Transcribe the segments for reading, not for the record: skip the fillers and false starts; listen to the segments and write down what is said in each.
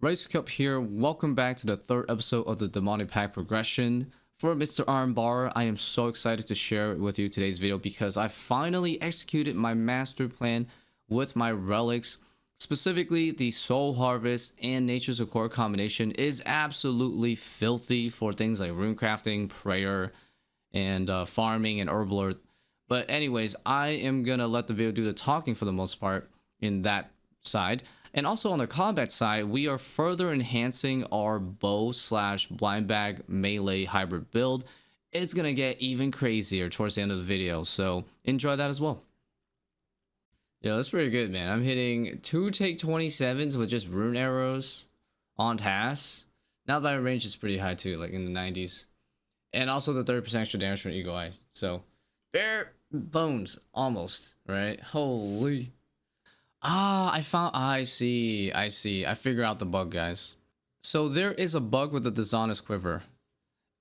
Ricecup here. Welcome back to the third episode of the Demonic Pact progression for Mr. Armbar. I am so excited to share with you today's video because I finally executed my master plan with my relics. Specifically, the Soul Harvest and Nature's Accord combination is absolutely filthy for things like rune crafting, prayer, and farming and herbal earth. But anyways, I am gonna let the video do the talking for the most part in that side. And also on the combat side, we are further enhancing our bow slash blind bag melee hybrid build. It's gonna get even crazier towards the end of the video, so enjoy that as well. Yeah, that's pretty good, man. I'm hitting 2 take 27s with just rune arrows on task. Now my range is pretty high too, like in the 90s. And also the 30% extra damage from Eagle Eye. So bare bones almost, right? Holy. I see. I figure out the bug, guys. So there is a bug with the dizana's quiver.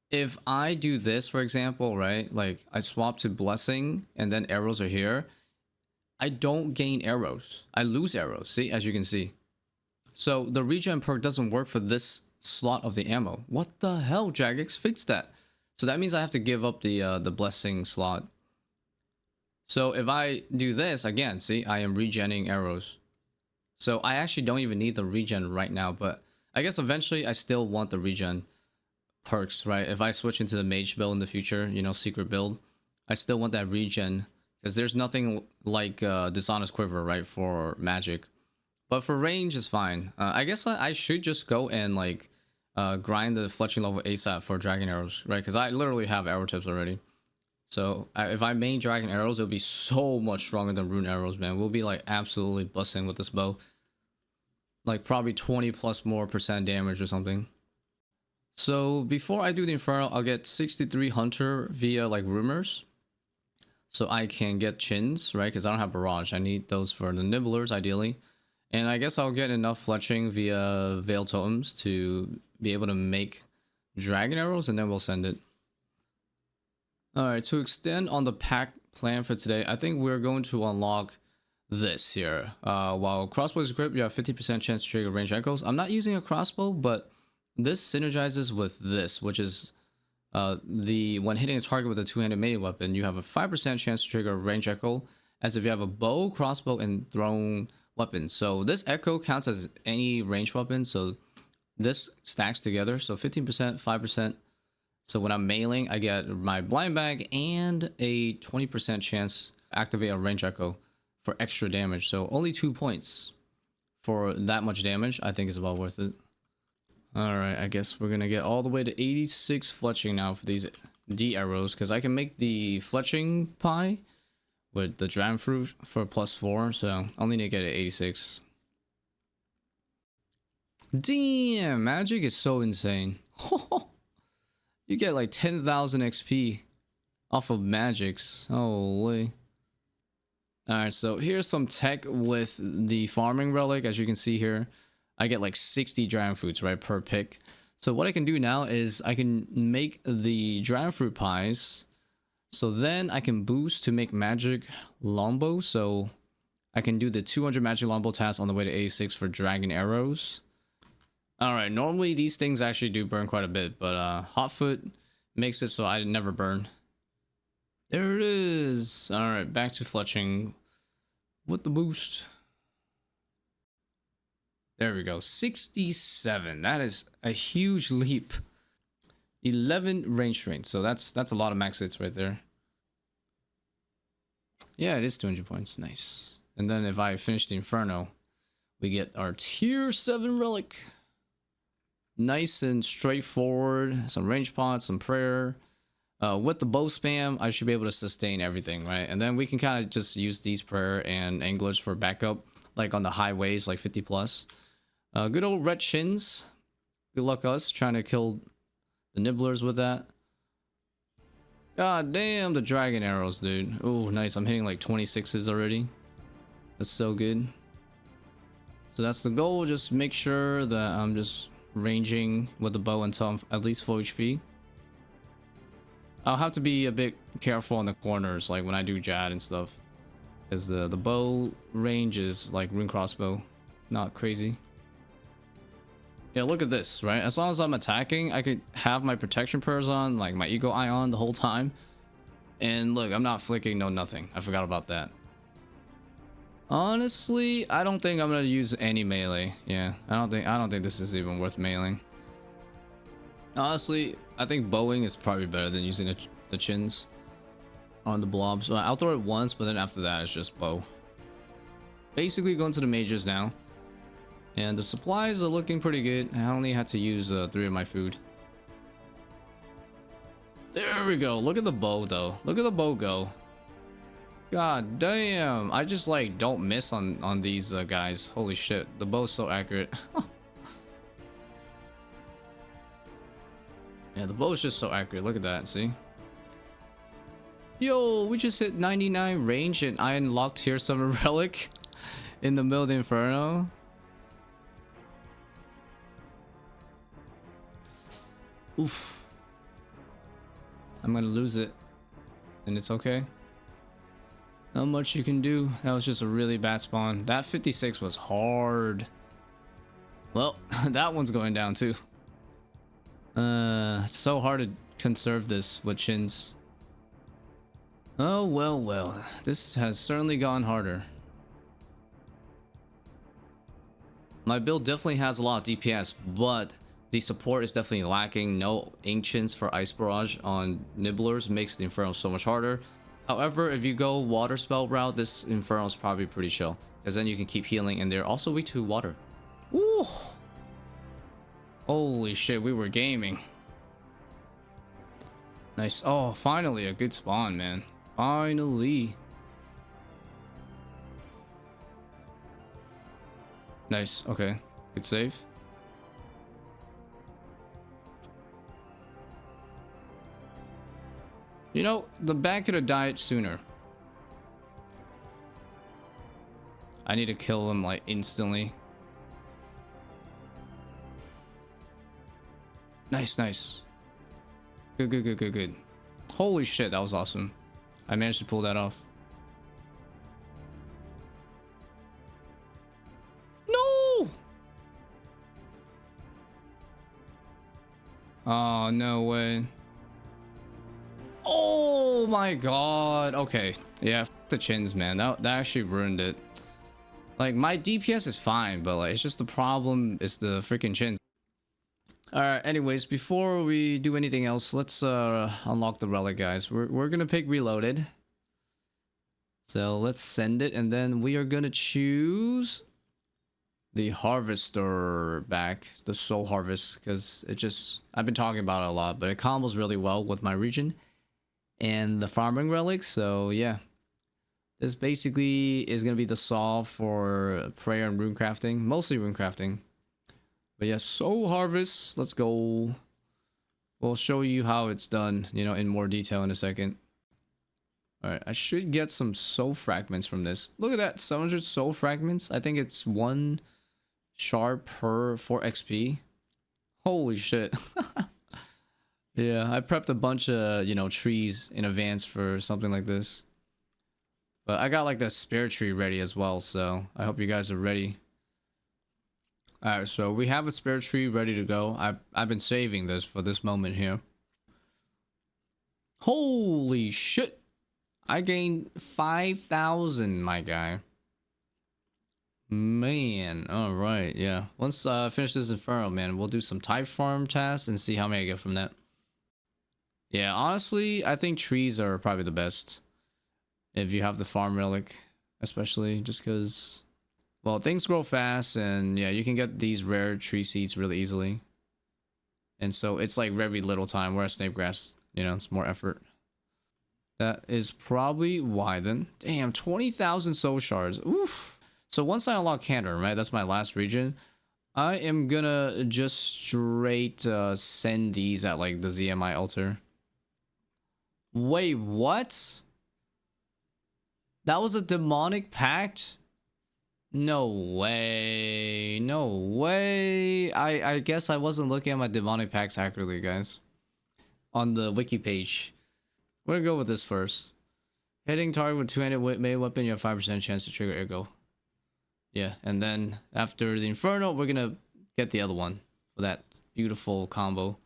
If I do this, for example, right? Like I swap to blessing and then arrows are here. I don't gain arrows. I lose arrows. See, as you can see. So the regen perk doesn't work for this slot of the ammo. What the hell, Jagex? Fix that. So that means I have to give up the blessing slot. So if I do this again, see, I am regenning arrows. So I actually don't even need the regen right now, but I guess eventually I still want the regen perks, right? If I switch into the mage build in the future, you know, secret build, I still want that regen because there's nothing like dishonest quiver, right, for magic. But for range is fine. I guess I should just go and like grind the fletching level ASAP for dragon arrows, right? Because I literally have arrow tips already. So if I main dragon arrows, it'll be so much stronger than rune arrows, man. We'll be like absolutely busting with this bow. Like probably 20 plus more % damage or something. So before I do the inferno, I'll get 63 hunter via like rumors. So I can get chins, right? Because I don't have barrage. I need those for the nibblers ideally. And I guess I'll get enough fletching via veil totems to be able to make dragon arrows, and then we'll send it. Alright, to extend on the pack plan for today, I think we're going to unlock this here. While crossbow's grip, you have 50% chance to trigger range echoes. I'm not using a crossbow, but this synergizes with this, which is when hitting a target with a two-handed melee weapon, you have a 5% chance to trigger a range echo, as if you have a bow, crossbow, and thrown weapon. So this echo counts as any range weapon, so this stacks together. So 15%, 5%. So when I'm mailing, I get my blind bag and a 20% chance to activate a range echo for extra damage. So only 2 points for that much damage. I think is well worth it. All right, I guess we're gonna get all the way to 86 fletching now for these D arrows, because I can make the fletching pie with the dragon fruit for +4. So I only need to get it 86. Damn, magic is so insane. You get like 10,000 XP off of magics. Holy. Alright, so here's some tech with the farming relic. As you can see here, I get like 60 dragon fruits, right, per pick. So what I can do now is I can make the dragon fruit pies. So then I can boost to make magic longbow. So I can do the 200 magic longbow task on the way to 86 for dragon arrows. Alright, normally these things actually do burn quite a bit, but Hotfoot makes it so I never burn. There it is. Alright, back to fletching with the boost. There we go, 67. That is a huge leap. 11 range strength, so that's a lot of max hits right there. Yeah, it is 200 points, nice. And then if I finish the inferno, we get our tier 7 relic. Nice and straightforward. Some range pots, some prayer. With the bow spam, I should be able to sustain everything, right? And then we can kind of just use these prayer and anglers for backup, like on the highways, like 50 plus. Good old red chins. Good luck us trying to kill the nibblers with that. God damn, the dragon arrows, dude. Oh, nice. I'm hitting like 26s already. That's so good. So that's the goal. Just make sure that I'm just ranging with the bow until I'm at least full HP. I'll have to be a bit careful on the corners, like when I do Jad and stuff, because the bow range is like rune crossbow, not crazy. Yeah, look at this, right? As long as I'm attacking, I could have my protection prayers on, like my ego eye on the whole time. And look, I'm not flicking, no nothing. I forgot about that. Honestly, I don't think I'm gonna use any melee. Yeah, I don't think this is even worth mailing. Honestly, I think bowing is probably better than using the chins on the blobs. So I'll throw it once, but then after that, it's just bow. Basically, going to the majors now. And the supplies are looking pretty good. I only had to use 3 of my food. There we go. Look at the bow, though. Look at the bow go. God damn. I just, like, don't miss on these guys. Holy shit. The bow's so accurate. Yeah, the bow is just so accurate. Look at that. See? Yo, we just hit 99 range and I unlocked Tier 7 Relic in the middle of the Inferno. Oof. I'm gonna lose it. And it's okay. Not much you can do. That was just a really bad spawn. That 56 was hard. Well, that one's going down too. It's so hard to conserve this with chins. Oh, well. This has certainly gone harder. My build definitely has a lot of DPS, but the support is definitely lacking. No ancients for Ice Barrage on Nibblers makes the Inferno so much harder. However, if you go water spell route, this Inferno is probably pretty chill, because then you can keep healing and they're also weak to water. Ooh. Holy shit, we were gaming. Nice. Oh, finally a good spawn, man. Finally. Nice. Okay. Good save. You know, the bat could have died sooner. I need to kill him like instantly. Nice. Good. Holy shit, that was awesome. I managed to pull that off. No! Oh, no way. Oh my god. Okay. Yeah, f the chins, man. That actually ruined it. Like, my DPS is fine, but like, it's just the problem is the freaking chins. Alright, anyways, before we do anything else, let's unlock the relic, guys. We're gonna pick reloaded. So let's send it, and then we are gonna choose the harvester back, the soul harvest, because it just, I've been talking about it a lot, but it combos really well with my region and the farming relics. So yeah, this basically is gonna be the solve for prayer and rune crafting, mostly rune crafting. But yeah, soul harvest, let's go. We'll show you how it's done, you know, in more detail in a second. All right, I should get some soul fragments from this. Look at that, 700 soul fragments. I think it's 1 shard per 4 XP. Holy shit. Yeah, I prepped a bunch of, you know, trees in advance for something like this. But I got like the spare tree ready as well, so I hope you guys are ready. Alright, so we have a spare tree ready to go. I've been saving this for this moment here. Holy shit! I gained 5,000, my guy. Man, alright, yeah. Once I finish this Inferno, man, we'll do some type farm tasks and see how many I get from that. Yeah, honestly, I think trees are probably the best. If you have the farm relic, especially, just because, well, things grow fast, and yeah, you can get these rare tree seeds really easily. And so it's like very little time, whereas snake grass, you know, it's more effort. That is probably why then. Damn, 20,000 soul shards. Oof. So once I unlock Cantor, right, that's my last region, I am gonna just straight send these at like the ZMI altar. Wait, what? That was a demonic pact? No way. No way. I guess I wasn't looking at my demonic pacts accurately, guys. On the wiki page. We're gonna go with this first. Hitting target with two-handed melee weapon, you have 5% chance to trigger airgo. Yeah, and then after the Inferno, we're gonna get the other one. for that beautiful combo.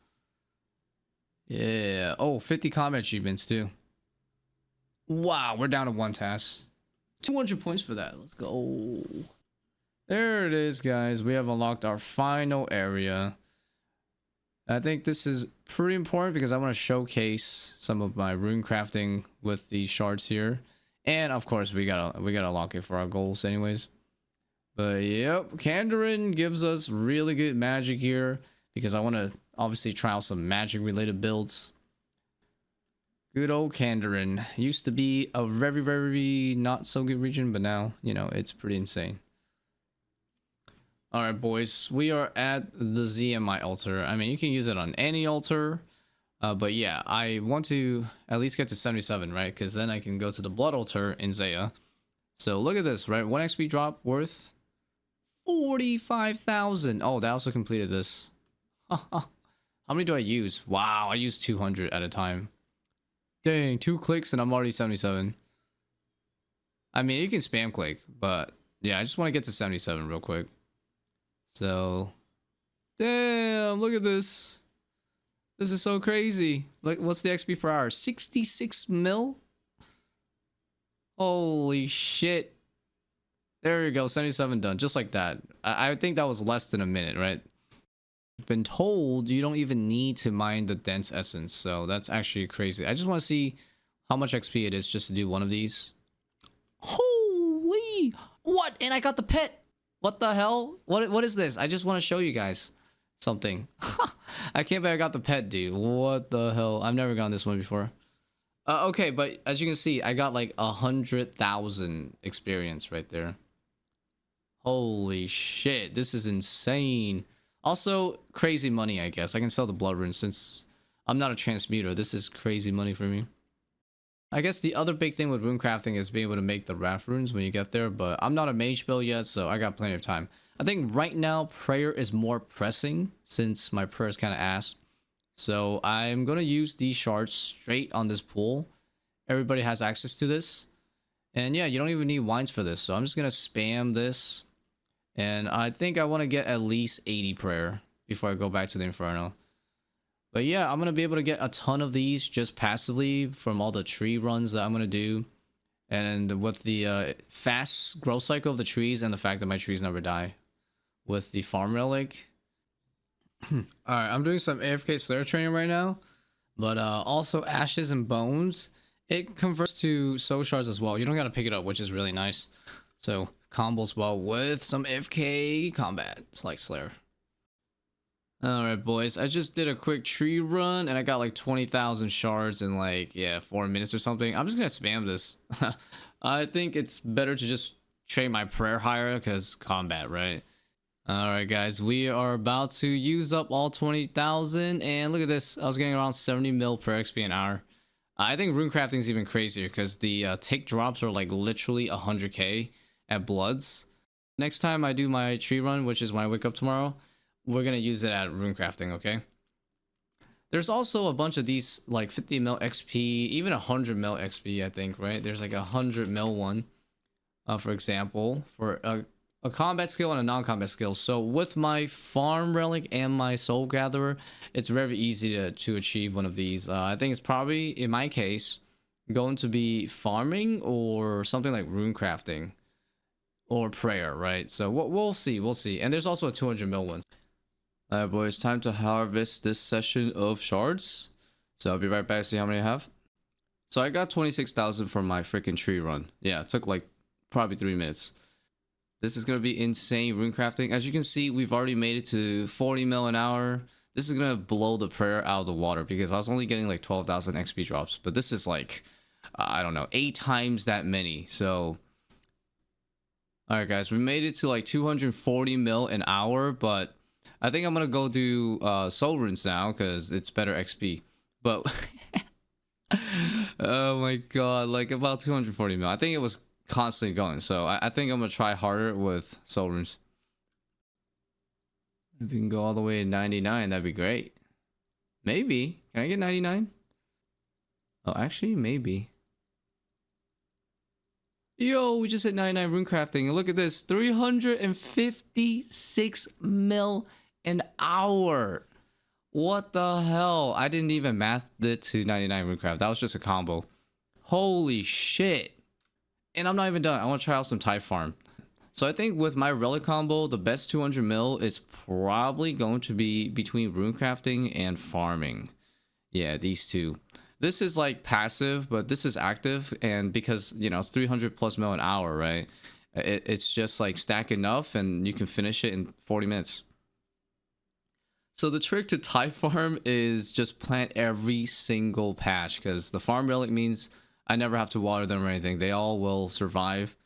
Yeah. Oh, 50 combat achievements too. Wow, we're down to 1 task. 200 points for that. Let's go. There it is, guys. We have unlocked our final area. I think this is pretty important because I want to showcase some of my rune crafting with these shards here. And of course, we gotta lock it for our goals anyways. But yep, Kandarin gives us really good magic here because I want to obviously try out some magic related builds. Good old Kandarin. Used to be a very, very not so good region, but now, you know, it's pretty insane. Alright, boys. We are at the ZMI altar. I mean, you can use it on any altar. But yeah, I want to at least get to 77, right? Because then I can go to the blood altar in Zaya. So look at this, right? 1 XP drop worth 45,000. Oh, that also completed this. How many do I use? Wow, I use 200 at a time. Dang, 2 clicks and I'm already 77. I mean, you can spam click, but yeah, I just want to get to 77 real quick. So, damn, look at this. This is so crazy. Like, what's the XP per hour? 66 mil? Holy shit. There you go, 77 done, just like that. I think that was less than a minute, right? I've been told you don't even need to mine the dense essence, so that's actually crazy. I just want to see how much XP it is just to do one of these. Holy! What? And I got the pet! What the hell? What is this? I just want to show you guys something. I can't believe I got the pet, dude. What the hell? I've never gotten this one before. Okay, but as you can see, I got like 100,000 experience right there. Holy shit, this is insane. Also, crazy money, I guess. I can sell the blood runes since I'm not a transmuter. This is crazy money for me. I guess the other big thing with rune crafting is being able to make the wrath runes when you get there, but I'm not a mage build yet, so I got plenty of time. I think right now prayer is more pressing since my prayer is kind of ass. So I'm going to use these shards straight on this pool. Everybody has access to this. And yeah, you don't even need wines for this. So I'm just going to spam this. And I think I want to get at least 80 prayer before I go back to the inferno. But yeah, I'm going to be able to get a ton of these just passively from all the tree runs that I'm going to do. And with the fast growth cycle of the trees and the fact that my trees never die. With the farm relic. Alright, I'm doing some AFK Slayer training right now. But also ashes and bones. It converts to soul shards as well. You don't got to pick it up, which is really nice. So combos well with some AFK combat. It's like Slayer. Alright, boys, I just did a quick tree run and I got like 20,000 shards in like, yeah, 4 minutes or something. I'm just gonna spam this. I think it's better to just trade my prayer higher because combat, right? Alright, guys, we are about to use up all 20,000 and look at this. I was getting around 70 mil per XP an hour. I think rune crafting is even crazier because the tick drops are like literally 100k at bloods. Next time I do my tree run, which is when I wake up tomorrow, we're gonna use it at rune crafting, okay? There's also a bunch of these like 50 mil XP, even 100 mil XP, I think, right? There's like a 100 mil one, for example, for a combat skill and a non-combat skill. So with my farm relic and my soul gatherer, it's very easy to achieve one of these. I think it's probably, in my case, going to be farming or something like rune crafting or prayer, right? So we'll see. And there's also a 200 mil one. Alright, boys, time to harvest this session of shards. So I'll be right back to see how many I have. So I got 26,000 from my freaking tree run. Yeah, it took like probably 3 minutes. This is going to be insane rune crafting. As you can see, we've already made it to 40 mil an hour. This is going to blow the prayer out of the water because I was only getting like 12,000 XP drops. But this is like, I don't know, 8 times that many. So, alright guys, we made it to like 240 mil an hour, but I think I'm gonna go do soul runes now because it's better XP. But oh my god, like about 240 mil. I think it was constantly going, so I think I'm gonna try harder with soul runes. If we can go all the way to 99, that'd be great. Maybe. Can I get 99? Oh, actually, maybe. Yo, we just hit 99 rune crafting, and look at this, 356 mil an hour. What the hell? I didn't even math it to 99 runecraft. That was just a combo. Holy shit. And I'm not even done. I want to try out some Thai farm. So I think with my relic combo, the best 200 mil is probably going to be between runecrafting and farming. Yeah, these two. This is like passive, but this is active. And because, you know, it's 300 plus mil an hour, right? It's just like stack enough and you can finish it in 40 minutes. So the trick to Thai farm is just plant every single patch, because the farm relic means I never have to water them or anything. They all will survive.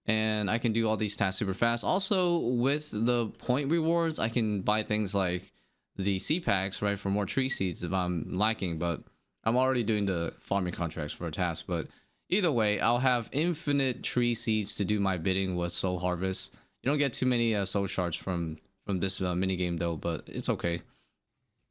And I can do all these tasks super fast. Also, with the point rewards, I can buy things like the sea packs, right, for more tree seeds if I'm lacking. But I'm already doing the farming contracts for a task. But either way, I'll have infinite tree seeds to do my bidding with soul harvest. You don't get too many soul shards from this mini game though, but it's okay.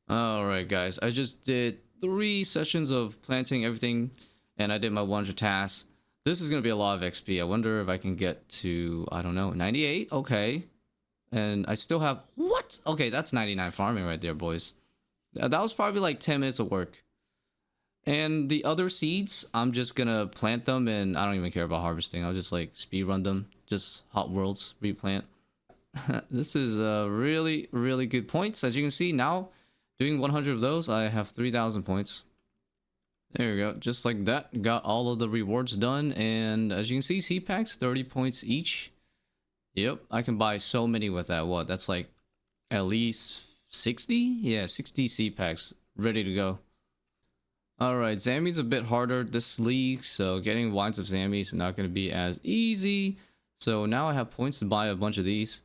All right, guys, I just did 3 sessions of planting everything, and I did my 100 tasks. This is gonna be a lot of XP. I wonder if I can get to, I don't know, 98. Okay, and I still have what? Okay, that's 99 farming right there, boys. That was probably like 10 minutes of work. And the other seeds, I'm just gonna plant them, and I don't even care about harvesting. I'll just like speed run them, just hot worlds replant. This is really good points. As you can see now, doing 100 of those, I have 3,000 points. There we go, just like that. Got all of the rewards done, and as you can see, sea packs 30 points each. Yep, I can buy so many with that. What? That's like at least 60? Yeah, 60 sea packs ready to go. All right, Zammy's a bit harder this league, so getting wines of Zammy is not going to be as easy. So now I have points to buy a bunch of these.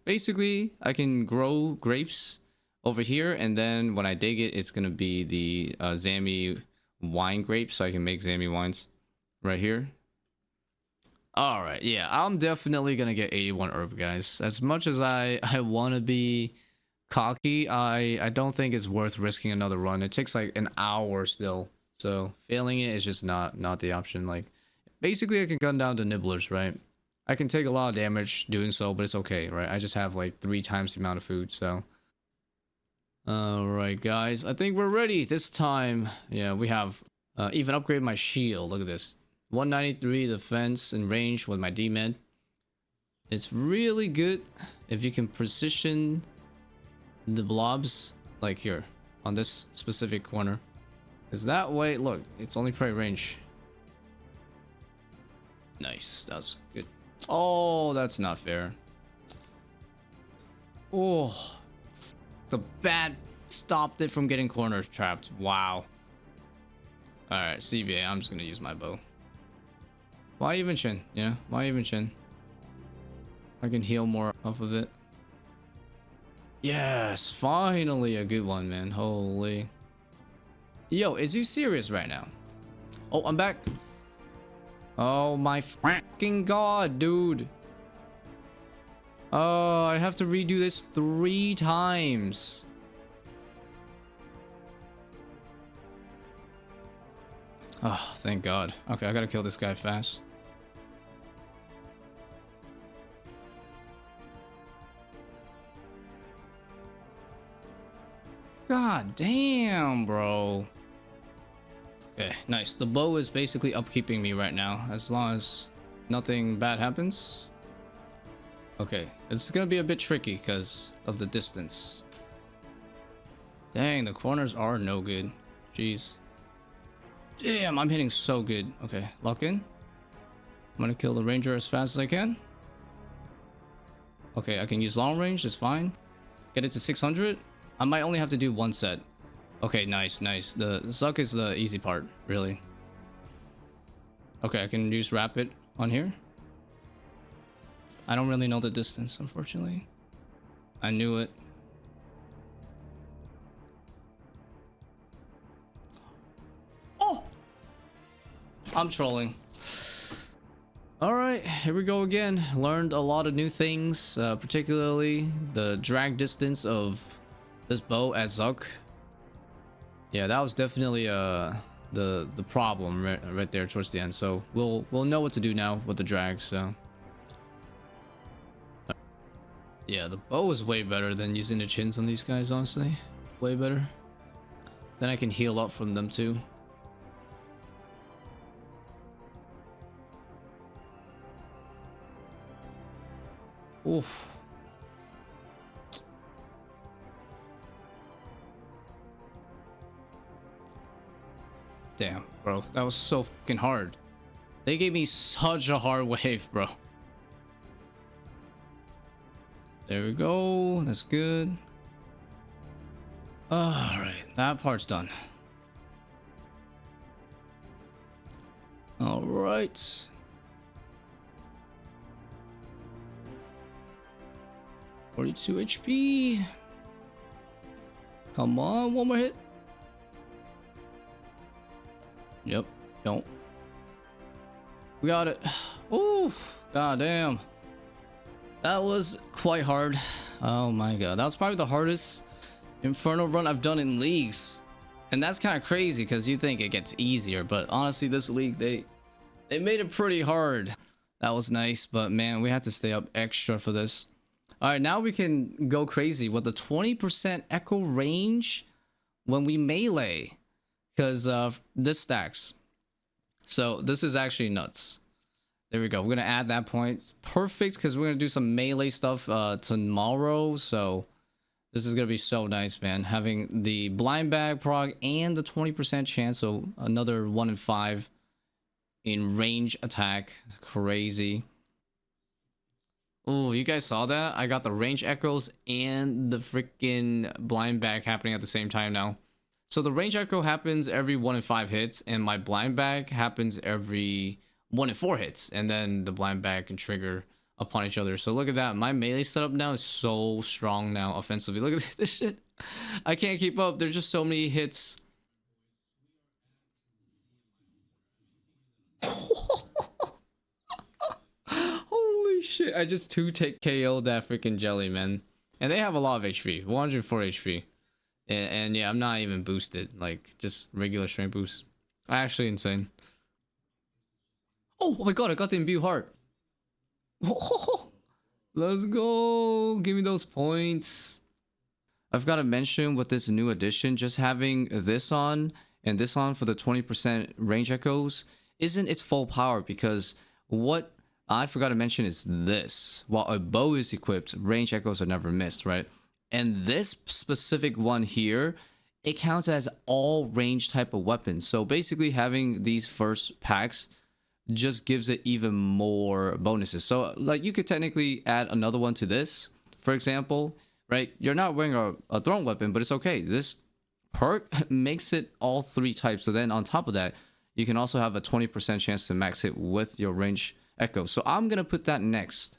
Basically, I can grow grapes over here, and then when I dig it, it's going to be the Zammy wine grapes, so I can make Zammy wines right here. All right, yeah, I'm definitely going to get 81 herb, guys. As much as I want to be cocky, I don't think it's worth risking another run. It takes like an hour still, so failing it is just not the option. Like, basically, I can gun down to nibblers, right? I can take a lot of damage doing so, but it's okay, right? I just have like 3 times the amount of food, so. Alright, guys. I think we're ready this time. Yeah, we have even upgraded my shield. Look at this. 193 defense and range with my D-med. It's really good if you can position the blobs, like here, on this specific corner. Because that way, look, it's only prey range. Nice, that's good. Oh, that's not fair. Oh, the bat stopped it from getting corner trapped. Wow. Alright, CBA, I'm just gonna use my bow. Why even chin? Yeah, why even chin? I can heal more off of it. Yes, finally a good one, man. Holy. Yo, is you serious right now? Oh, I'm back. Oh my fucking god, dude. Oh, I have to redo this 3 times. Oh, thank god. Okay, I gotta kill this guy fast. God damn, bro. Okay, nice. The bow is basically upkeeping me right now, as long as nothing bad happens. Okay, it's gonna be a bit tricky because of the distance. Dang, the corners are no good. Jeez. Damn, I'm hitting so good. Okay, lock in. I'm gonna kill the ranger as fast as I can. Okay, I can use long range, it's fine. Get it to 600. I might only have to do 1 set. Okay, nice, nice. The suck is the easy part, really. Okay, I can use rapid on here. I don't really know the distance, unfortunately. I knew it. Oh! I'm trolling. Alright, here we go again. Learned a lot of new things, particularly the drag distance of this bow at Zuck. Yeah, that was definitely the problem right there towards the end. So we'll know what to do now with the drag. So Yeah, the bow is way better than using the chins on these guys, honestly. Way better. Then I can heal up from them too. Oof. Damn, bro. That was so fucking hard. They gave me such a hard wave, bro. There we go. That's good. Alright, that part's done. Alright. $42 HP. Come on, one more hit. Yep, don't. We got it. Oof, goddamn. That was quite hard. Oh my god, that was probably the hardest inferno run I've done in leagues. And that's kind of crazy because you think it gets easier, but honestly, this league, they made it pretty hard. That was nice, but man, we had to stay up extra for this. All right, now we can go crazy with the 20% echo range when we melee, because this stacks. So this is actually nuts. There we go. We're gonna add that point. Perfect, because we're gonna do some melee stuff tomorrow. So this is gonna be so nice, man. Having the blind bag prog and the 20% chance, so another 1 in 5 in range attack. Crazy. Oh, you guys saw that? I got the range echoes and the freaking blind bag happening at the same time now. So the range echo happens every 1 in 5 hits, and my blind bag happens every 1 in 4 hits, and then the blind bag can trigger upon each other. So look at that. My melee setup now is so strong now offensively. Look at this shit. I can't keep up. There's just so many hits. Holy shit. I just 2-take KO'd that freaking jelly, man. And they have a lot of HP. 104 HP. And yeah, I'm not even boosted. Like, just regular strength boost. Actually insane. Oh my god, I got the imbue heart. Let's go. Give me those points. I've got to mention with this new addition, just having this on and this on for the 20% range echoes isn't its full power, because what I forgot to mention is this. While a bow is equipped, range echoes are never missed, right? And this specific one here, it counts as all range type of weapons. So basically having these first packs just gives it even more bonuses. So like you could technically add another one to this, for example, right? You're not wearing a thrown weapon, but it's okay. This perk makes it all 3 types. So then on top of that, you can also have a 20% chance to max it with your range echo. So I'm going to put that next.